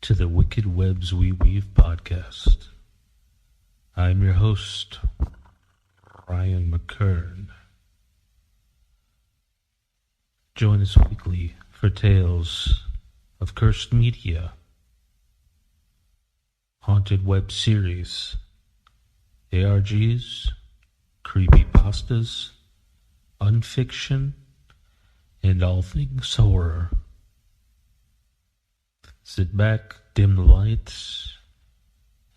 to the Wicked Webs We Weave podcast. I'm your host, Ryan Mckern. Join us weekly for tales of cursed media, haunted web series, ARGs, creepypastas, unfiction, and all things horror. Sit back, dim the lights,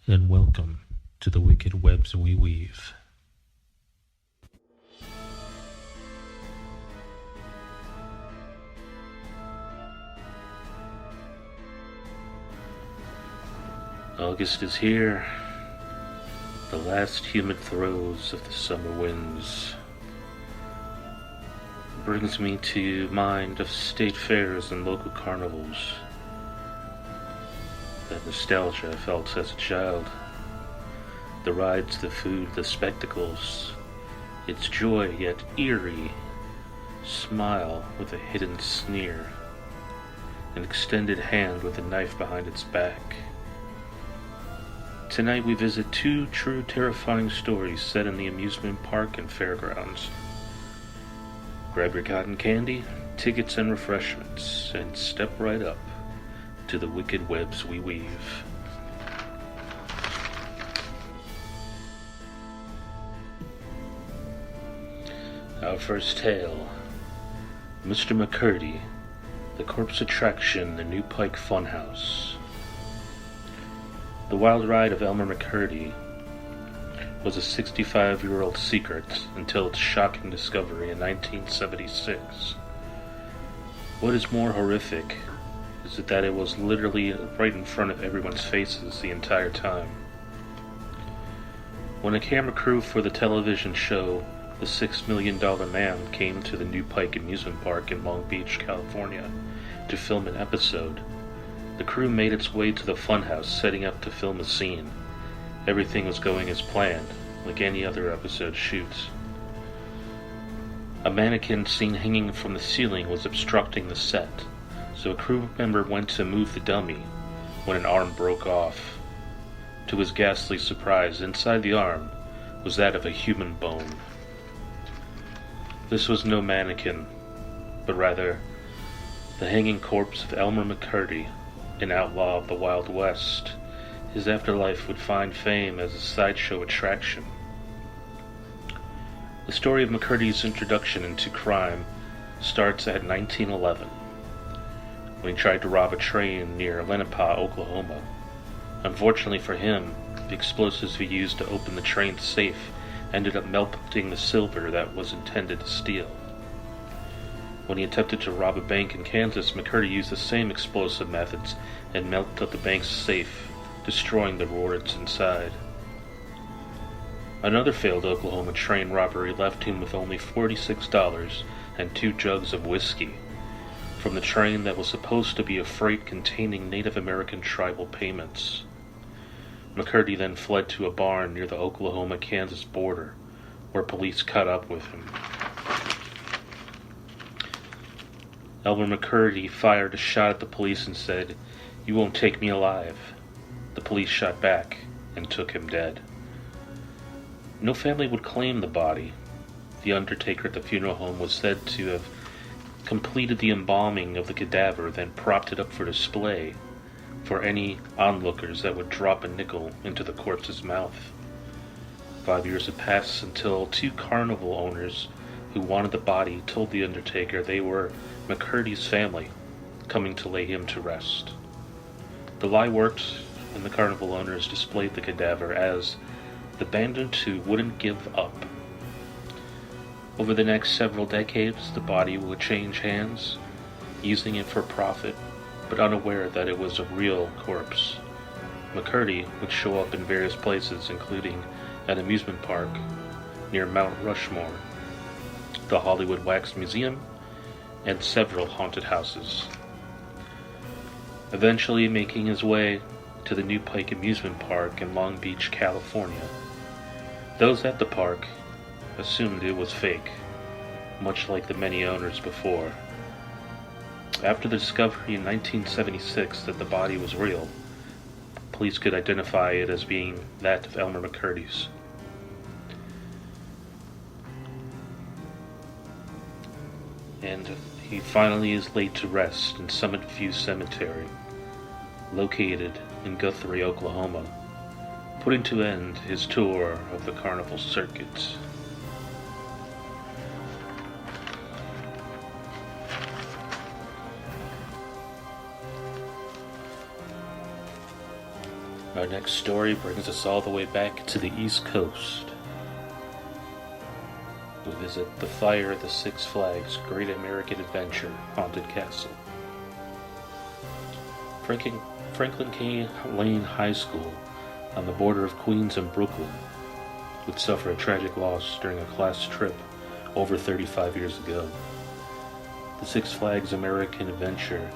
and welcome to the Wicked Webs We Weave. August is here, the last humid throes of the summer winds. Brings me to mind of state fairs and local carnivals. That nostalgia I felt as a child. The rides, the food, the spectacles. Its joy yet eerie smile with a hidden sneer. An extended hand with a knife behind its back. Tonight we visit two true terrifying stories set in the amusement park and fairgrounds. Grab your cotton candy, tickets and refreshments, and step right up to the Wicked Webs We Weave. Our first tale, Mr. Mccurdy, the corpse attraction, the New Pike Funhouse. The wild ride of Elmer Mccurdy was a 65-year-old secret until its shocking discovery in 1976. What is more horrific is that it was literally right in front of everyone's faces the entire time. When a camera crew for the television show The $6 Million Man came to the New Pike amusement park in Long Beach, California to film an episode, the crew made its way to the Funhouse setting up to film a scene. Everything was going as planned, like any other episode shoots. A mannequin seen hanging from the ceiling was obstructing the set, so a crew member went to move the dummy when an arm broke off. To his ghastly surprise, inside the arm was that of a human bone. This was no mannequin, but rather the hanging corpse of Elmer Mccurdy, an outlaw of the Wild West. His afterlife would find fame as a sideshow attraction. The story of Mccurdy's introduction into crime starts at 1911, when he tried to rob a train near Lenape, Oklahoma. Unfortunately for him, the explosives he used to open the train's safe ended up melting the silver that was intended to steal. When he attempted to rob a bank in Kansas, Mccurdy used the same explosive methods and melted up the bank's safe, destroying the rewards inside. Another failed Oklahoma train robbery left him with only $46 and 2 jugs of whiskey from the train that was supposed to be a freight containing Native American tribal payments. Mccurdy then fled to a barn near the Oklahoma-Kansas border, where police caught up with him. Elmer Mccurdy fired a shot at the police and said, "You won't take me alive." The police shot back and took him dead. No family would claim the body. The undertaker at the funeral home was said to have completed the embalming of the cadaver, then propped it up for display for any onlookers that would drop a nickel into the corpse's mouth. 5 years had passed until 2 carnival owners who wanted the body told the undertaker they were Mccurdy's family, coming to lay him to rest. The lie worked, and the carnival owners displayed the cadaver as the bandit who wouldn't give up. Over the next several decades, the body would change hands, using it for profit, but unaware that it was a real corpse. Mccurdy would show up in various places, including an amusement park near Mount Rushmore, the Hollywood Wax Museum, and several haunted houses. Eventually making his way to the New Pike amusement park in Long Beach, California. Those at the park assumed it was fake, much like the many owners before. After the discovery in 1976 that the body was real, police could identify it as being that of Elmer Mccurdy's. And he finally is laid to rest in Summit View Cemetery, located in Guthrie, Oklahoma, putting to end his tour of the carnival circuit. Our next story brings us all the way back to the East Coast. We visit the fire at the Six Flags Great American Adventure Haunted Castle. Franklin K. Lane High School, on the border of Queens and Brooklyn, would suffer a tragic loss during a class trip over 35 years ago. The Six Flags American Adventure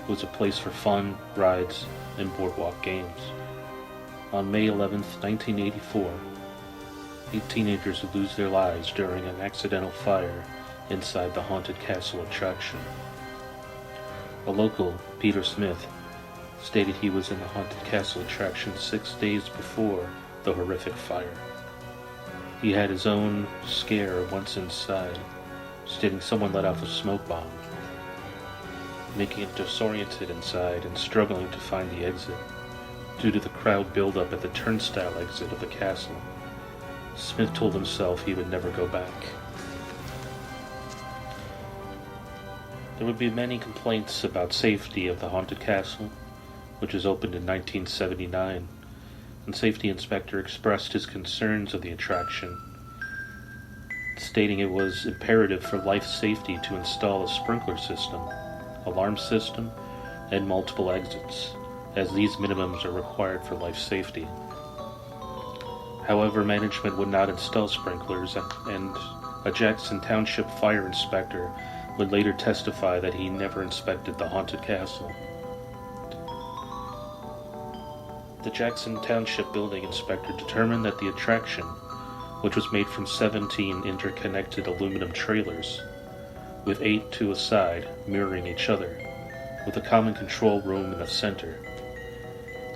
was a place for fun, rides, and boardwalk games. On May 11, 1984, 8 teenagers would lose their lives during an accidental fire inside the Haunted Castle attraction. A local, Peter Smith, stated he was in the Haunted Castle attraction 6 days before the horrific fire. He had his own scare once inside, stating someone let off a smoke bomb, making him disoriented inside and struggling to find the exit. Due to the crowd buildup at the turnstile exit of the castle, Smith told himself he would never go back. There would be many complaints about safety of the Haunted Castle, which was opened in 1979, and safety inspector expressed his concerns of the attraction, stating it was imperative for life safety to install a sprinkler system, alarm system, and multiple exits, as these minimums are required for life safety. However, management would not install sprinklers, and a Jackson Township fire inspector would later testify that he never inspected the Haunted Castle. The Jackson Township building inspector determined that the attraction, which was made from 17 interconnected aluminum trailers, with 8 to a side mirroring each other, with a common control room in the center,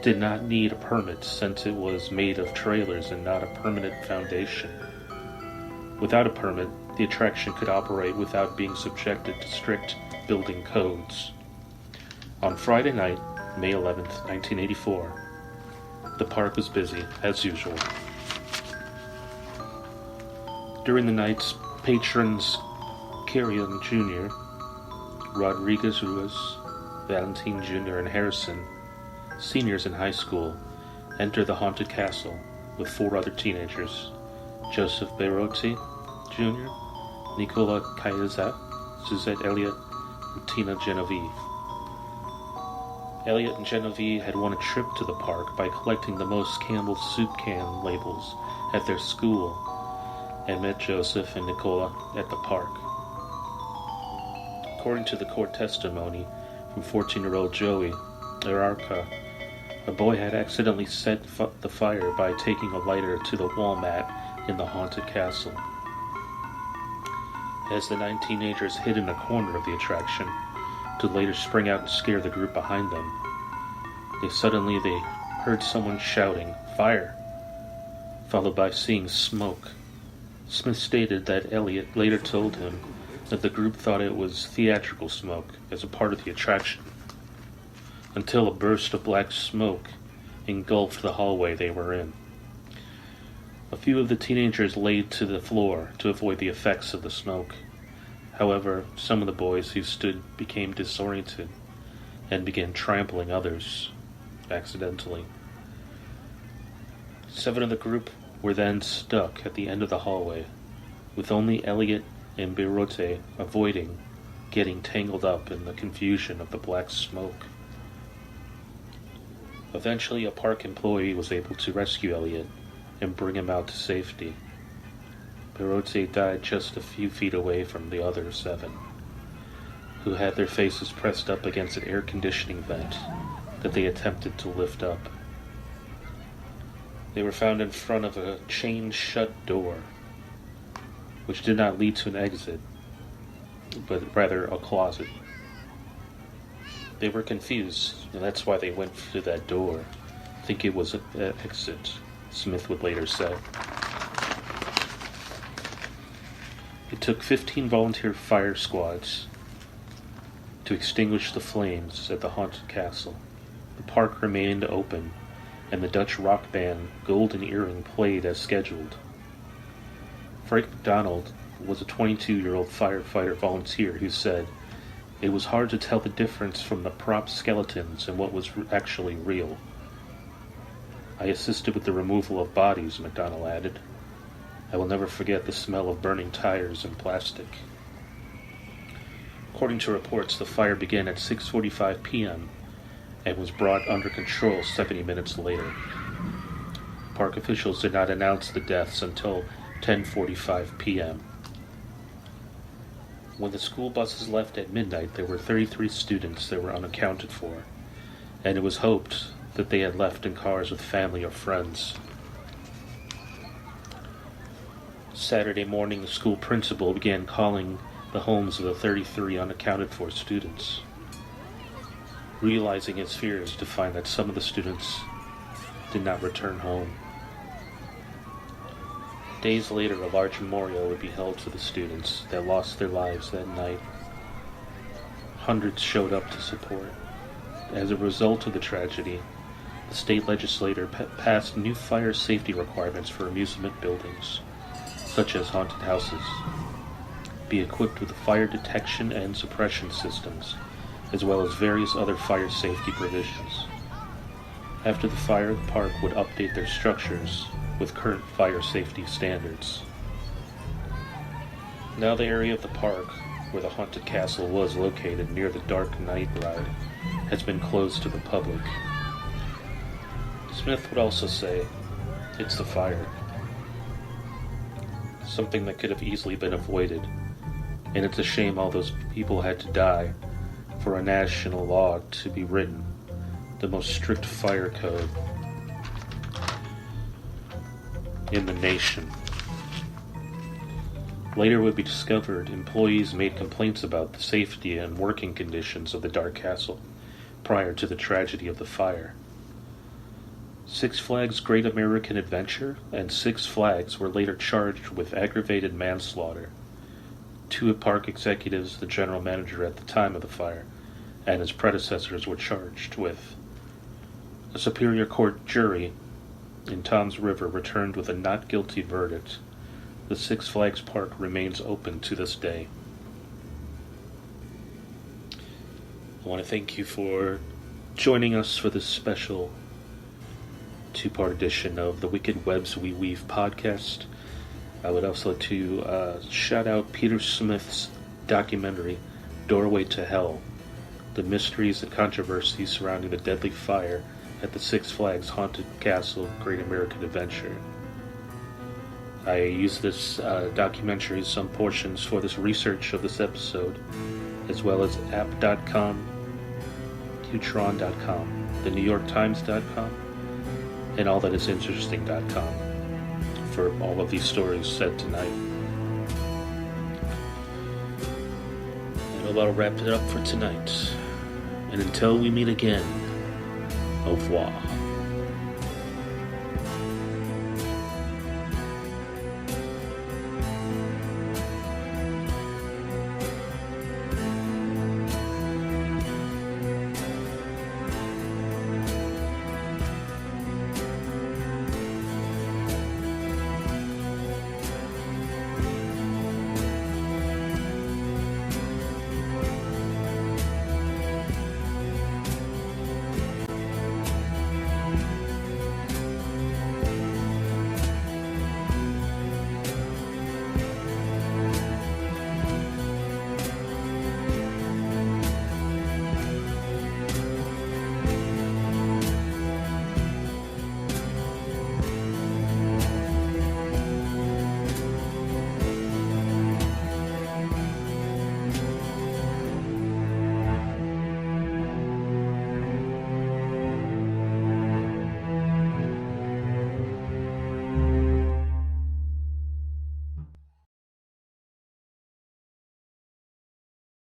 did not need a permit since it was made of trailers and not a permanent foundation. Without a permit, the attraction could operate without being subjected to strict building codes. On Friday night, May 11, 1984, the park was busy, as usual. During the night's patrons Carrion Jr., Rodriguez Ruiz, Valentin Jr., and Harrison, seniors in high school, enter the Haunted Castle with 4 other teenagers: Joseph Berotti Jr., Nicola Cayezat, Suzette Elliott, and Tina Genevieve. Elliott and Genevieve had won a trip to the park by collecting the most Campbell's soup can labels at their school, and met Joseph and Nicola at the park. According to the court testimony from 14-year-old Joey Ararca, a boy had accidentally set the fire by taking a lighter to the wall mat in the Haunted Castle. As the 9 teenagers hid in a corner of the attraction to later spring out and scare the group behind them, they heard someone shouting, "Fire!" followed by seeing smoke. Smith stated that Elliott later told him that the group thought it was theatrical smoke as a part of the attraction, until a burst of black smoke engulfed the hallway they were in. A few of the teenagers laid to the floor to avoid the effects of the smoke. However, some of the boys who stood became disoriented and began trampling others accidentally. 7 of the group were then stuck at the end of the hallway, with only Elliott and Berotte avoiding getting tangled up in the confusion of the black smoke. Eventually, a park employee was able to rescue Elliott and bring him out to safety. Berotte died just a few feet away from the other 7, who had their faces pressed up against an air conditioning vent that they attempted to lift up. They were found in front of a chain-shut door, which did not lead to an exit, but rather a closet. They were confused, and that's why they went through that door. I think it was an exit, Smith would later say. It took 15 volunteer fire squads to extinguish the flames at the haunted castle. The park remained open, and the Dutch rock band Golden Earring played as scheduled. Frank McDonald was a 22-year-old firefighter volunteer who said, "It was hard to tell the difference from the prop skeletons and what was actually real. I assisted with the removal of bodies," McDonald added. "I will never forget the smell of burning tires and plastic." According to reports, the fire began at 6:45 p.m. and was brought under control 70 minutes later. Park officials did not announce the deaths until 10:45 p.m. When the school buses left at midnight, there were 33 students that were unaccounted for, and it was hoped that they had left in cars with family or friends. Saturday morning, the school principal began calling the homes of the 33 unaccounted for students, realizing his fears to find that some of the students did not return home. Days later, a large memorial would be held to the students that lost their lives that night. Hundreds showed up to support. As a result of the tragedy, the state legislature passed new fire safety requirements for amusement buildings, such as haunted houses, be equipped with fire detection and suppression systems, as well as various other fire safety provisions. After the fire, the park would update their structures with current fire safety standards. Now the area of the park where the haunted castle was located near the Dark Knight ride has been closed to the public. Smith would also say, "It's the fire. Something that could have easily been avoided, and it's a shame all those people had to die for a national law to be written, the most strict fire code in the nation." Later would be discovered employees made complaints about the safety and working conditions of the Dark Castle prior to the tragedy of the fire. Six Flags Great American Adventure and Six Flags were later charged with aggravated manslaughter. Two park executives, the general manager at the time of the fire, and his predecessors were charged with. A Superior Court jury in Toms River returned with a not guilty verdict. The Six Flags Park remains open to this day. I want to thank you for joining us for this special two-part edition of the Wicked Webs We Weave podcast. I would also like to shout out Peter Smith's documentary, Doorway to Hell, the mysteries and controversies surrounding the deadly fire at the Six Flags Haunted Castle Great American Adventure. I used this documentary, some portions, for this research of this episode, as well as app.com, Qtron.com, the NewYorkTimes.com, and allthatisinteresting.com for all of these stories said tonight. And that'll wrap it up for tonight. And until we meet again, au revoir.